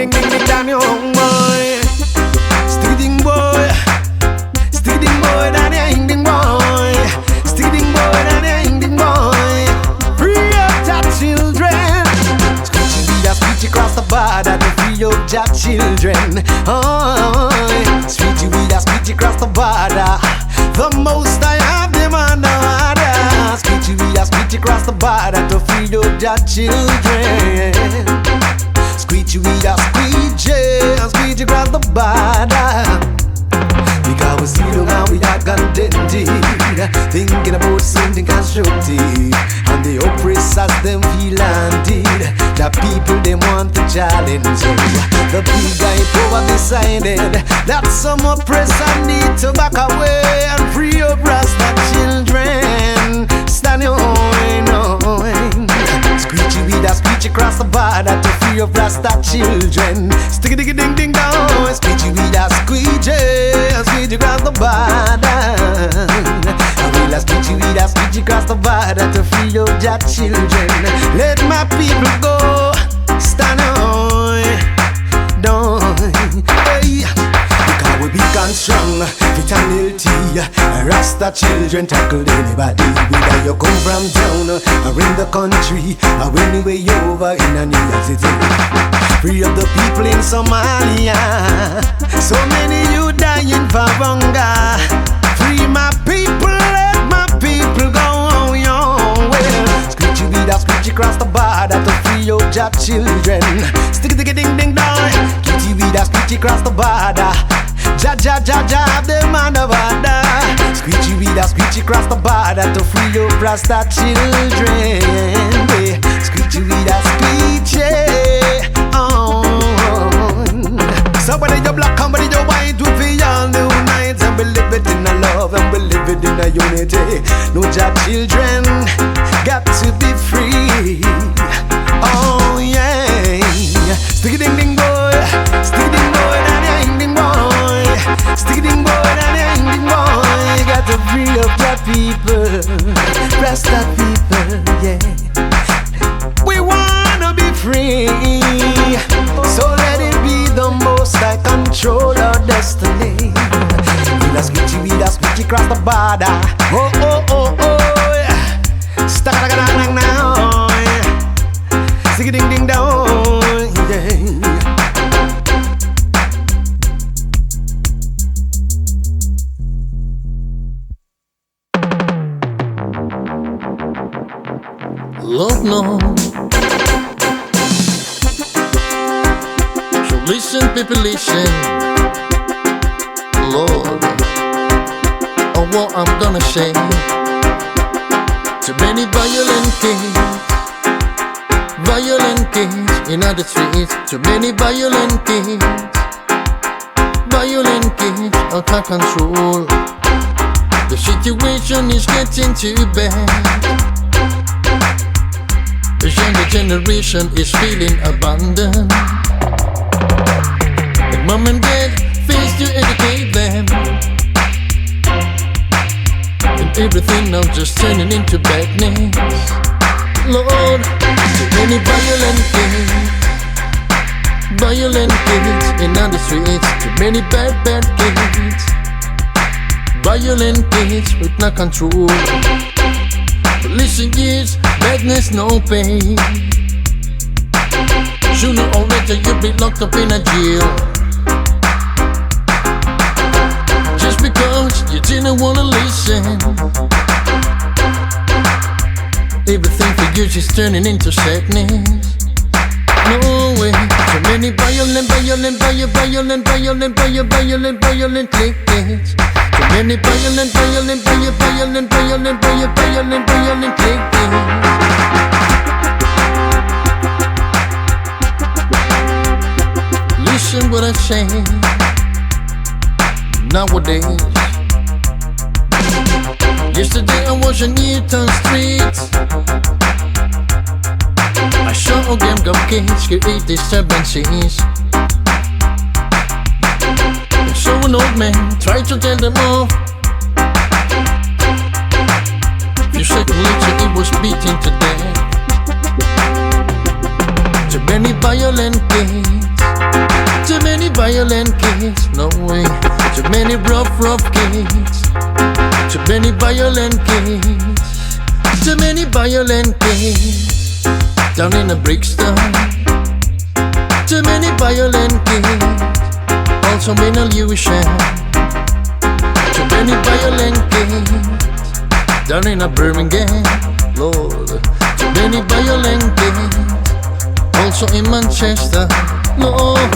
ding ding ding down your home boy. Stick boy. Stick boy down your ding boy. Stick boy down your ding boy. Free up your children. Screechy we a screech across the border to free up your children. Oh, Screechy we a screech across the border. The most I have them on the order. Screechy we a screech across the border to free up your children. Screechy we a screech across the border. Because we see the man we are contented, thinking about something constructive, and the oppressors them feel hunted. The people them want to challenge you. The big guy power decided that some oppressor need to back away and free up Rasta children. Stand your own. Screechy we a screech across the border to free up Rasta children. Stick it ding ding down. Screechy we a screech across the border. I will a screechy across the border to free up your children. Let my people go. Stand on, don't. Hey, because we big and strong, fit and healthy. Rasta children tackle anybody. Whether you come from town or in the country, or anywhere over in a New York City. Free up the people in Somalia. So many you dying for hunger. Free my people, let my people go on your way. Screechy we a screech across the border to free up your children. Stick it ding ding dong. Kitty we a screech across the border. Ja them on the border. Screechy we a screech across the border to free up Rasta children. Screechy we a screech. So whether you're black and whether you're white, we feel all new nights. And we live it in a love and we live it in a unity. No job children got to be free. Oh yeah. Stick it ding ding boy. Stick it ding boy down your ding ding boy. Stick it ding boy down your ding ding boy. You got to free up your people. Rasta people, yeah. We wanna be free. So let it be the most I control our destiny. We a screechy across the border. Oh yeah. Stuck now. Sing it ding ding down. Yeah. Lord knows. So listen, people, listen. Lord, oh, what I'm gonna say. Too many violent kids in the streets. Too many violent kids out of control. The situation is getting too bad. The younger generation is feeling abandoned. The mom and dad fails to educate them, and everything now just turning into badness. Lord, too many violent kids in the streets. Too many bad kids. Violent kids with no control. But listen, kids, badness, no pain. Sooner or later you'll be locked up in a jail, just because you didn't wanna listen. Everything for you is turning into sadness. No way. So many violent kids. So many violent kids. Listen what I say. Nowadays, yesterday I was on Newton Street. I saw a gang of kids create disturbances, and so an old man tried to tell them off. Few seconds later he was beaten to death. Too many violent kids violent kids, no way. Too many rough kids. Too many violent kids. Too many violent kids. Down in the Brixton. Too many violent kids. Also in illusion. Too many violent kids. Down in a Birmingham, Lord. Too many violent kids. Also in Manchester, Lord.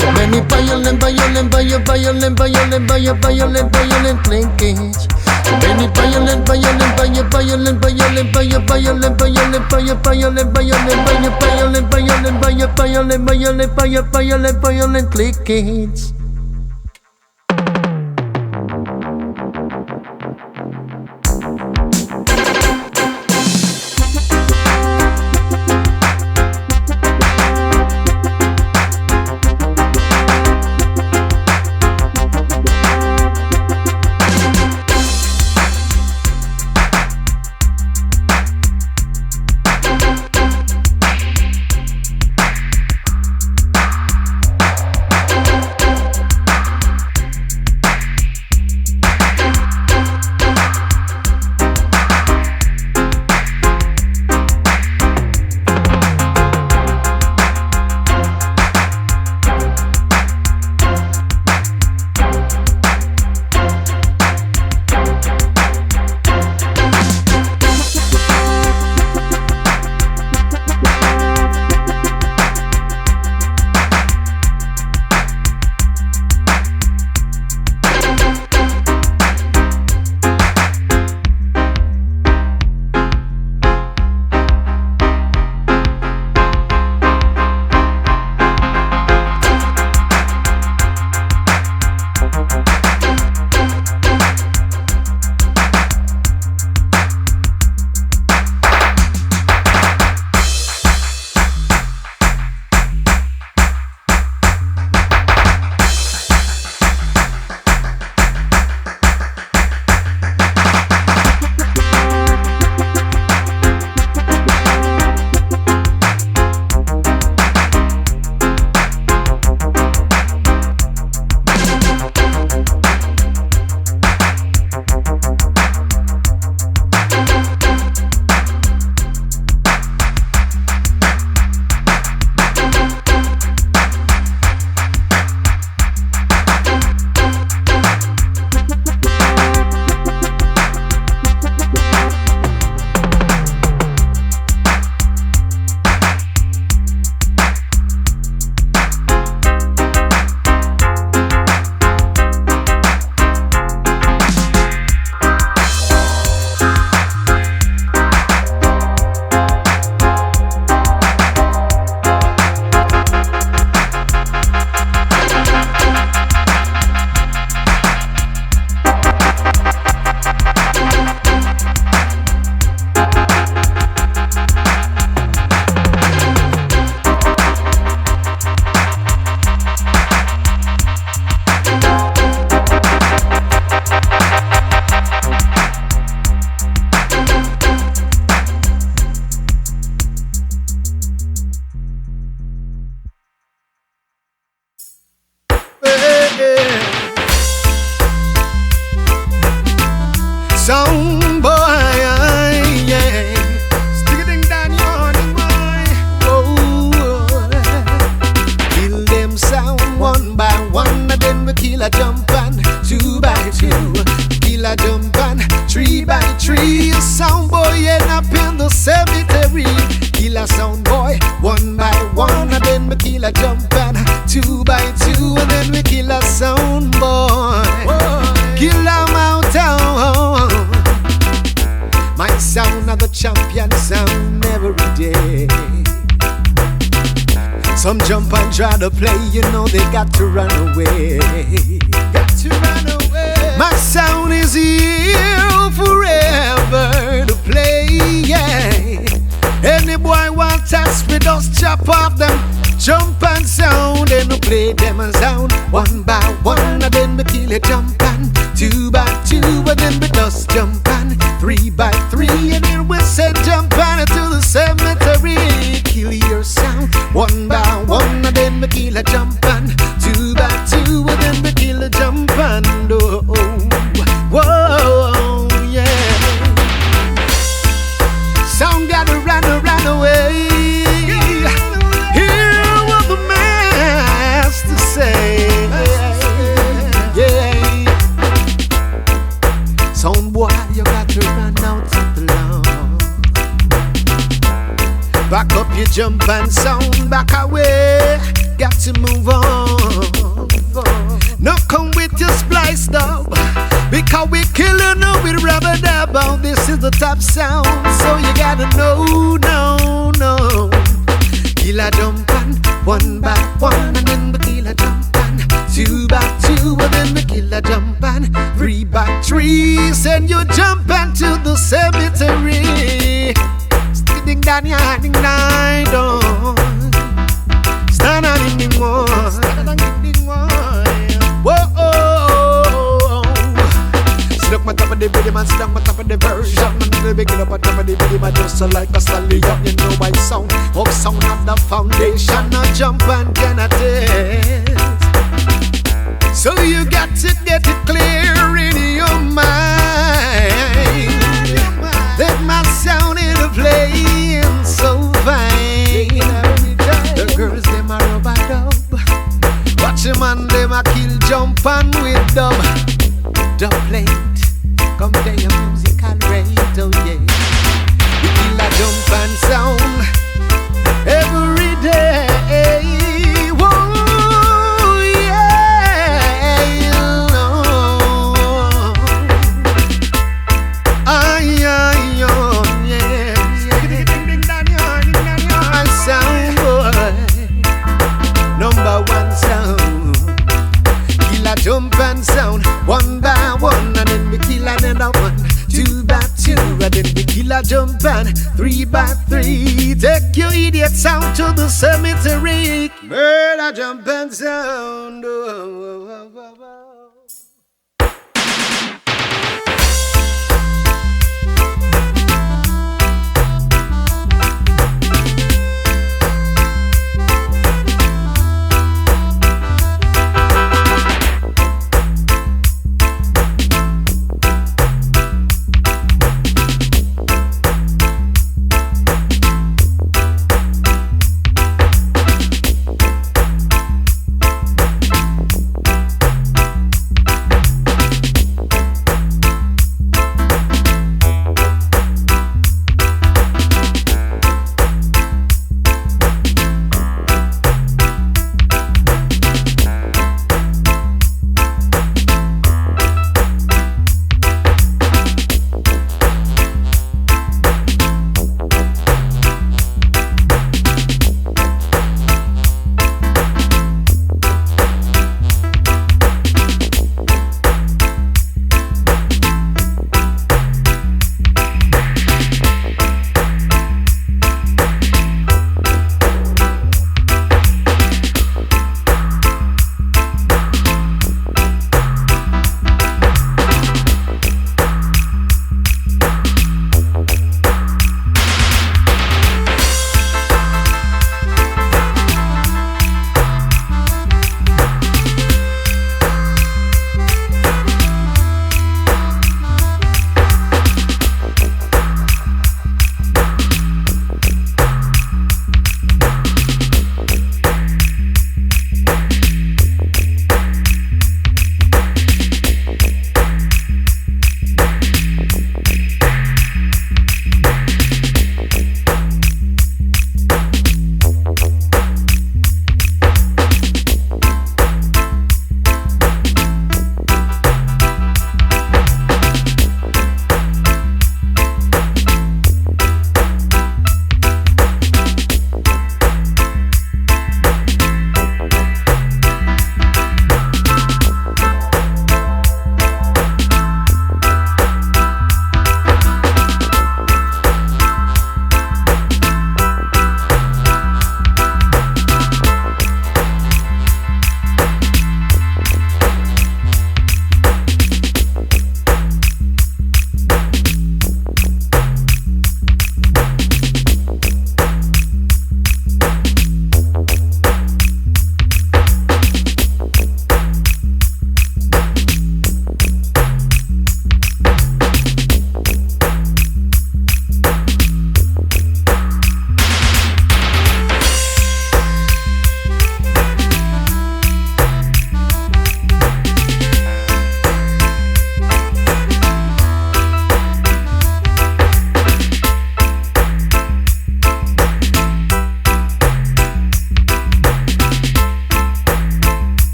Too many violent kids. Too many violent kids. Sound boy, yeah. Stick it down your boy. Oh, kill them sound one by one, and then we kill a jump and 2 by 2. Kill a jump and 3 by 3. Sound boy end up in the cemetery. Kill a sound boy 1 by 1, and then we kill a jump and 2 by 2, and then we kill a sound boy. Kill them out town. My sound are the champion sound every day. Some jump and try to play, you know they got to run away. Got to run away. My sound is here forever to play, yeah. Any boy want touch me, just chop off them jump and sound, and we play them sound 1 by 1, and then we kill a jump and 2 by 2, and then we just jump and 3 by 3, and then we send jump and to the cemetery. Kill your sound 1 by 1, and then we kill a jump and 2 by run away. Hear what the master say. Yeah. Son boy, you got to run out of the law. Back up your jump and sound, back away. Got to move on. Now come with your splice dub, because we killing them with rubber dub. Oh, this is the top sound, so you gotta know, no. Killa jump and 1 by 1, and then the Killa jump and 2 by 2, and then the Killa jump and 3 by 3. Send you jump into the cemetery. Ding dang ding dang dong. Stand on in the more. Whoa. Snuck my top of the video, man. Snuck my top of the version. Man, they big it up on top of the video, man. Just like a stallion, you know my sound. Up sound of the foundation. I jump and cannot test. So you got to get it clear in your mind. That my sound in a playing so fine. The girls them a rubber dub. Watch them and them a kill jump and with dub. Dub plate, come to your musical rate, oh yeah. We kill a jump and sound every day. Whoa, yeah. My sound boy, number 1 sound. Killa jump and sound 1 by 1, and then we kill another 1, 2 by 2, and then we Killa jump and 3 by 3. Take your idiot sound to the cemetery. Murder jump and sound. Oh.